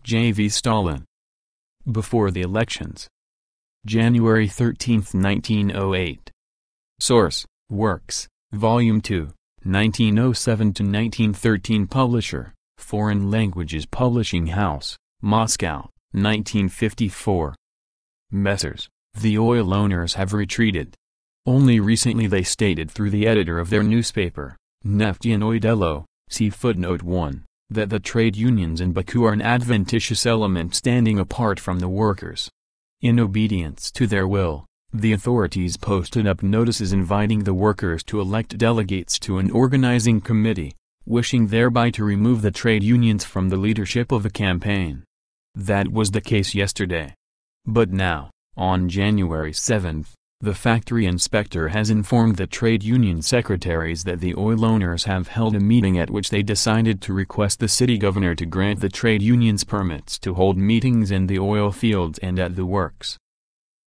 J.V. Stalin. Before the elections. January 13, 1908. Source: Works, Volume 2, 1907–1913. Publisher: Foreign Languages Publishing House, Moscow, 1954. Messrs. The oil owners have retreated. Only recently they stated through the editor of their newspaper, Neftyanoye Delo, see footnote 1, that the trade unions in Baku are an adventitious element standing apart from the workers. In obedience to their will, the authorities posted up notices inviting the workers to elect delegates to an organizing committee, wishing thereby to remove the trade unions from the leadership of the campaign. That was the case yesterday. But now, on January 7, the factory inspector has informed the trade union secretaries that the oil owners have held a meeting at which they decided to request the city governor to grant the trade unions permits to hold meetings in the oil fields and at the works.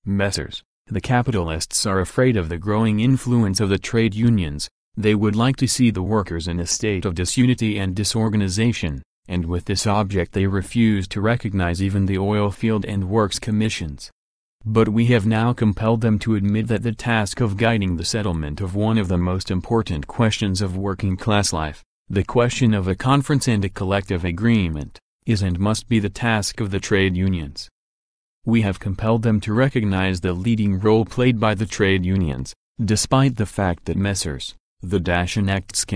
Messrs. The capitalists are afraid of the growing influence of the trade unions. They would like to see the workers in a state of disunity and disorganization, and with this object they refuse to recognize even the oil field and works commissions. But we have now compelled them to admit that the task of guiding the settlement of one of the most important questions of working-class life, the question of a conference and a collective agreement, is and must be the task of the trade unions. We have compelled them to recognize the leading role played by the trade unions, despite the fact that Messrs. The Bolsheviks,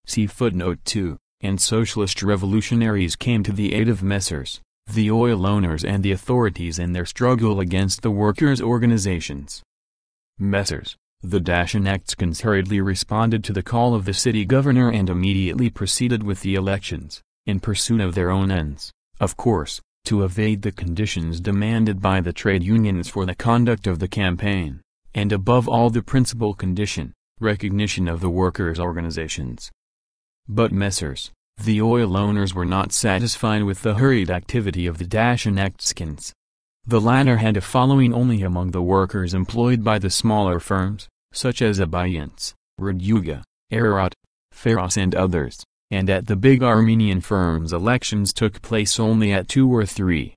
see footnote 2, and socialist revolutionaries came to the aid of Messrs. The oil owners and the authorities in their struggle against the workers' organizations. Messrs. The Bolsheviks hurriedly responded to the call of the city governor and immediately proceeded with the elections, in pursuit of their own ends, of course, to evade the conditions demanded by the trade unions for the conduct of the campaign, and above all the principal condition, recognition of the workers' organizations. But Messrs. The oil owners were not satisfied with the hurried activity of the Bolsheviks. The latter had a following only among the workers employed by the smaller firms, such as Abayans, Raduga, Ararat, Feroz and others, and at the big Armenian firms elections took place only at 2 or 3.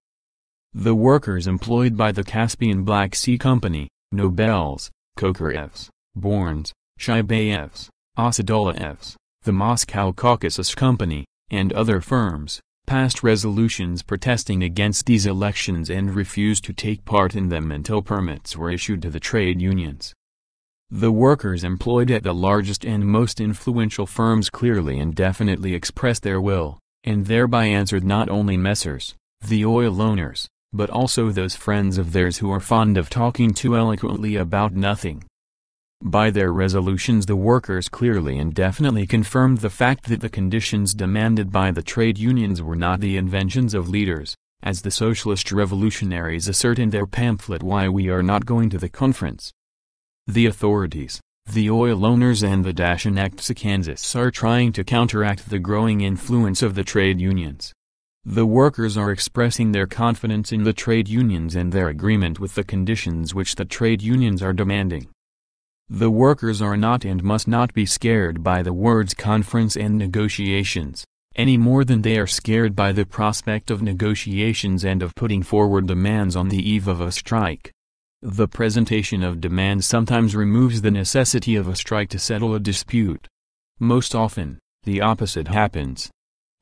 The workers employed by the Caspian Black Sea Company, Nobels, Kokarevs, Borns, Shibayevs, Asadullaevs, the Moscow Caucasus Company, and other firms, passed resolutions protesting against these elections and refused to take part in them until permits were issued to the trade unions. The workers employed at the largest and most influential firms clearly and definitely expressed their will, and thereby answered not only Messrs. The oil owners, but also those friends of theirs who are fond of talking too eloquently about nothing. By their resolutions the workers clearly and definitely confirmed the fact that the conditions demanded by the trade unions were not the inventions of leaders, as the socialist revolutionaries assert in their pamphlet Why We Are Not Going to the Conference. The authorities, the oil owners and the Bolsheviks are trying to counteract the growing influence of the trade unions. The workers are expressing their confidence in the trade unions and their agreement with the conditions which the trade unions are demanding. The workers are not and must not be scared by the words conference and negotiations, any more than they are scared by the prospect of negotiations and of putting forward demands on the eve of a strike. The presentation of demands sometimes removes the necessity of a strike to settle a dispute. Most often, the opposite happens.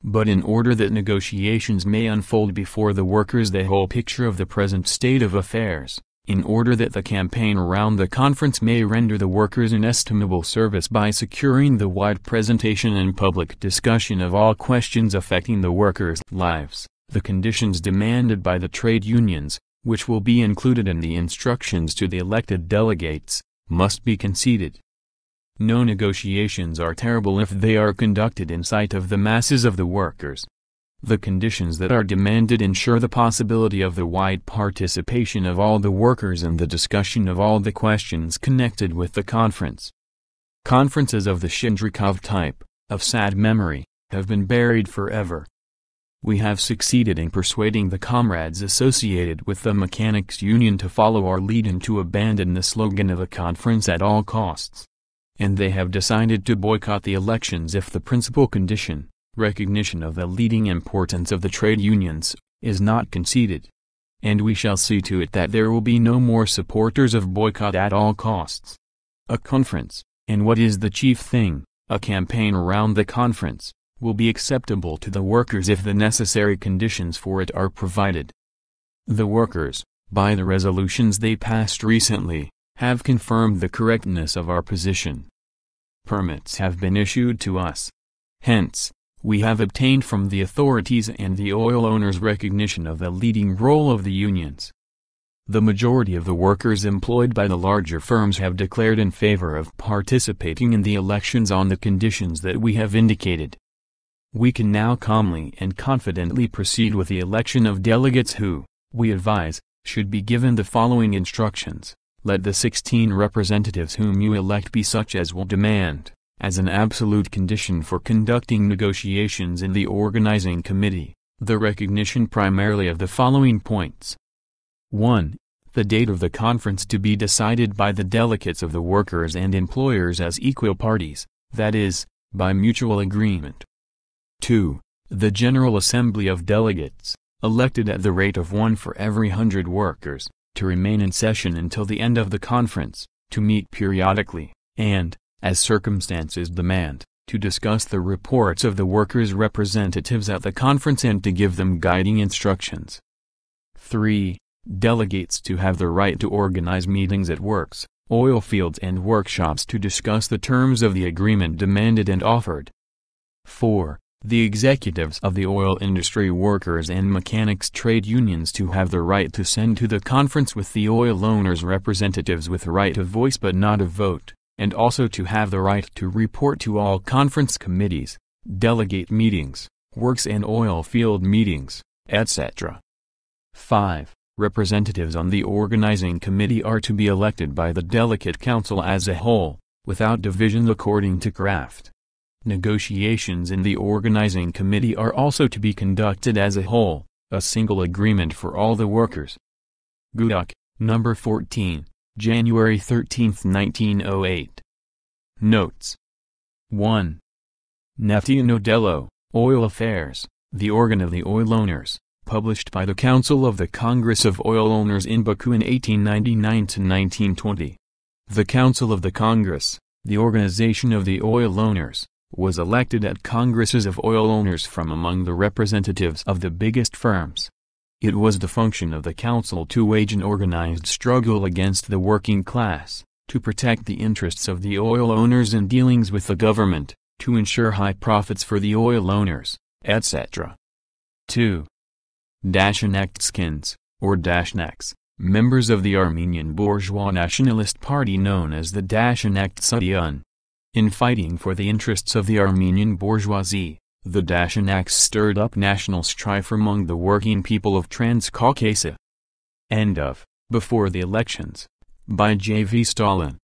But in order that negotiations may unfold before the workers the whole picture of the present state of affairs, in order that the campaign around the conference may render the workers inestimable service by securing the wide presentation and public discussion of all questions affecting the workers' lives, the conditions demanded by the trade unions, which will be included in the instructions to the elected delegates, must be conceded. No negotiations are terrible if they are conducted in sight of the masses of the workers. The conditions that are demanded ensure the possibility of the wide participation of all the workers in the discussion of all the questions connected with the conference. Conferences of the Shindrikov type, of sad memory, have been buried forever. We have succeeded in persuading the comrades associated with the Mechanics' Union to follow our lead and to abandon the slogan of a conference at all costs. And they have decided to boycott the elections if the principal condition, recognition of the leading importance of the trade unions, is not conceded. And we shall see to it that there will be no more supporters of boycott at all costs. A conference, and what is the chief thing, a campaign around the conference, will be acceptable to the workers if the necessary conditions for it are provided. The workers, by the resolutions they passed recently, have confirmed the correctness of our position. Permits have been issued to us. Hence, we have obtained from the authorities and the oil owners recognition of the leading role of the unions. The majority of the workers employed by the larger firms have declared in favor of participating in the elections on the conditions that we have indicated. We can now calmly and confidently proceed with the election of delegates who, we advise, should be given the following instructions. Let the 16 representatives whom you elect be such as will demand, as an absolute condition for conducting negotiations in the organizing committee, the recognition primarily of the following points. 1. The date of the conference to be decided by the delegates of the workers and employers as equal parties, that is, by mutual agreement. 2. The General Assembly of Delegates, elected at the rate of 1 for every 100 workers, to remain in session until the end of the conference, to meet periodically, and, as circumstances demand, to discuss the reports of the workers' representatives at the conference and to give them guiding instructions. 3. Delegates to have the right to organize meetings at works, oil fields and workshops to discuss the terms of the agreement demanded and offered. 4. The executives of the oil industry workers and mechanics trade unions to have the right to send to the conference with the oil owners representatives with right of voice but not of vote, and also to have the right to report to all conference committees, delegate meetings, works and oil field meetings, etc. 5. Representatives on the organizing committee are to be elected by the delegate council as a whole, without division according to craft. Negotiations in the organizing committee are also to be conducted as a whole, a single agreement for all the workers. Gudok, No. 14, January 13, 1908. Notes. 1. Neftino dello, Oil Affairs, the organ of the oil owners, published by the Council of the Congress of Oil Owners in Baku in 1899–1920. The Council of the Congress, the organization of the oil owners, was elected at congresses of oil owners from among the representatives of the biggest firms. It was the function of the council to wage an organized struggle against the working class, to protect the interests of the oil owners in dealings with the government, to ensure high profits for the oil owners, etc. 2. Dashenekskins, or Dashneks, members of the Armenian bourgeois nationalist party known as the Dashenektsudyan. In fighting for the interests of the Armenian bourgeoisie, the Dasheneks stirred up national strife among the working people of Transcaucasia. End of, Before the Elections, by J. V. Stalin.